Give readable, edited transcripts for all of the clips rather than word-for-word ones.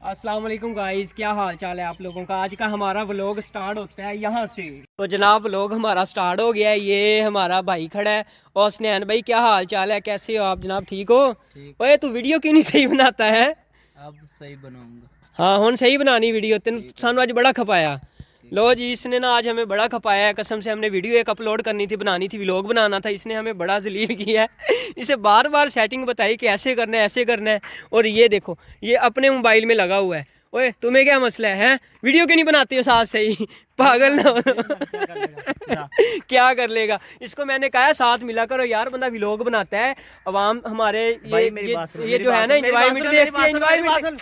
अस्सलाम वालेकुम गाइस, क्या हाल चाल है आप लोगों का। आज का हमारा व्लॉग स्टार्ट होता है यहाँ से। तो जनाब व्लॉग हमारा स्टार्ट हो गया है। ये हमारा भाई खड़ा है। और स्नैन भाई क्या हाल चाल है, कैसे हो आप जनाब, ठीक हो? ओए तू वीडियो क्यों नहीं सही बनाता है? अब सही बनाऊंगा। हाँ हुन सही बनानी वीडियो, तेन सानू आज बड़ा खपाया। लो जी, इसने ना आज हमें बड़ा खपाया है कसम से। हमने वीडियो एक अपलोड करनी थी, बनानी थी, व्लॉग बनाना था, इसने हमें बड़ा जलील किया है। इसे बार बार सेटिंग बताई कि ऐसे करना है ऐसे करना है। और ये देखो ये अपने मोबाइल में लगा हुआ है। ओए तुम्हें क्या मसला है वीडियो क्यों नहीं बनाती हो साथ से ही? पागल ना हो। क्या कर लेगा। इसको मैंने कहा साथ मिला करो यार, बंदा व्लॉग बनाता है। अवाम हमारे ये जो है ना एंजॉयमेंट देखती है। एंजॉयमेंट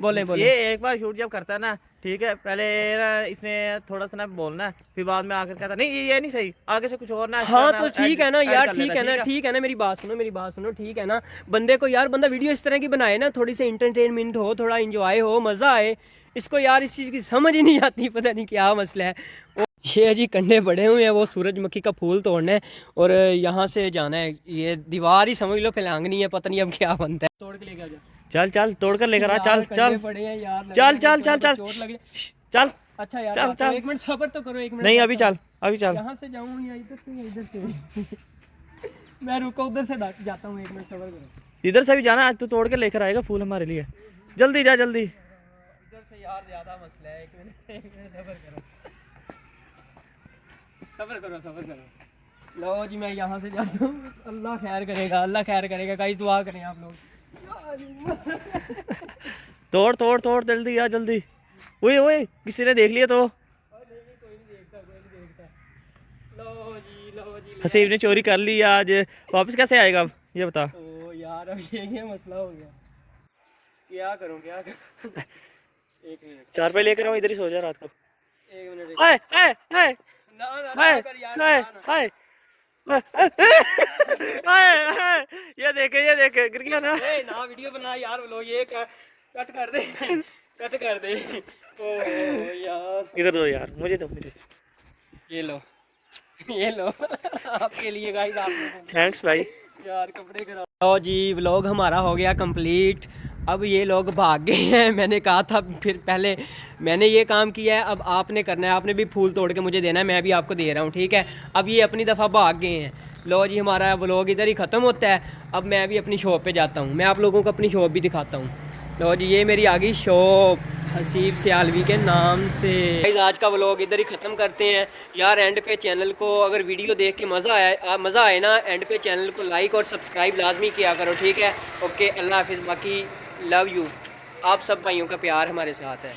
बोले बोले। ये एक बार शूट जब करता है ना, ठीक है, पहले ना इसमें थोड़ा सा ना बोलना है, फिर बाद में आकर कहता नहीं ये नहीं सही, आगे से कुछ और ना। हाँ तो ठीक है ना यार, ठीक है ना, ठीक है ना, मेरी बात सुनो, मेरी बात सुनो, ठीक है ना। बंदे को यार, बंदा वीडियो इस तरह की बनाए ना, थोड़ी सी इंटरटेनमेंट हो, थोड़ा एंजॉय हो, मजा आए। इसको यार इस चीज़ की समझ ही नहीं आती, पता नहीं क्या मसला है। ये जी कंडे बड़े हुए हैं, वो सूरजमुखी का फूल तोड़ना है और यहाँ से जाना है। ये दीवार ही समझ लो फैलांगनी है, पता नहीं अब क्या बनता है। तोड़ के लेके आ जा। चल चल तोड़ कर लेकर आ, चल चल बड़े हैं यार, चल चल चल चल चल। अच्छा यार चल चल, एक मिनट सब्र तो करो, एक मिनट। नहीं अभी चल, अभी चल। यहाँ से जाऊँ या इधर से, इधर से? मैं रुको, उधर से जाता हूँ, एक मिनट सब्र करो। इधर से भी जाना, आज तू तोड़ के लेकर आएगा फूल हमारे लिए। जल्दी जा जल्दी। इधर से यार ज्यादा मसला है, एक मिनट सब्र करो, सब्र करो, सब्र करो। लो जी मैं यहाँ से जाता हूँ, अल्लाह खैर करेगा, अल्लाह खैर करेगा। गाइस दुआ करें आप लोग। तोड़ तोड़ तोड़, जल्दी आ जल्दी। ओए ओए किसी ने देख लिया तो। हसीब ने चोरी कर ली, आज वापस कैसे आएगा अब ये बता। ओ यार अब ये मसला हो गया, क्या करूं क्या करूं। एक मिनट, चार पे लेकर आओ, इधर ही सो जा रात को। एक मिनट। हाय हाय हाय ना ना हाय कर यार, हाय ना। हाय हाय, ये देखे गिर गया ना। ए ना वीडियो बना यार, वो ये कट कर दे, कट कर दे। ओ यार इधर दो यार, मुझे दो मुझे। ये लो, ये लो आपके लिए गाइस, आप थैंक्स भाई। यार कपड़े करा। लो जी व्लॉग हमारा हो गया कंप्लीट। अब ये लोग भाग गए हैं। मैंने कहा था फिर पहले, मैंने ये काम किया है, अब आपने करना है। आपने भी फूल तोड़ के मुझे देना है, मैं भी आपको दे रहा हूँ, ठीक है। अब ये अपनी दफ़ा भाग गए हैं। लो जी हमारा व्लॉग इधर ही ख़त्म होता है। अब मैं भी अपनी शॉप पे जाता हूँ, मैं आप लोगों को अपनी शॉप भी दिखाता हूँ। लो जी ये मेरी आ गई शॉप, हसीब सियालवी के नाम से। आज का व्लॉग इधर ही ख़त्म करते हैं यार। एंड पे चैनल को अगर वीडियो देख के मज़ा आए ना, एंड पे चैनल को लाइक और सब्सक्राइब लाजमी किया करो, ठीक है। ओके अल्लाह हाफिज़। बाकी लव यू, आप सब भाइयों का प्यार हमारे साथ है।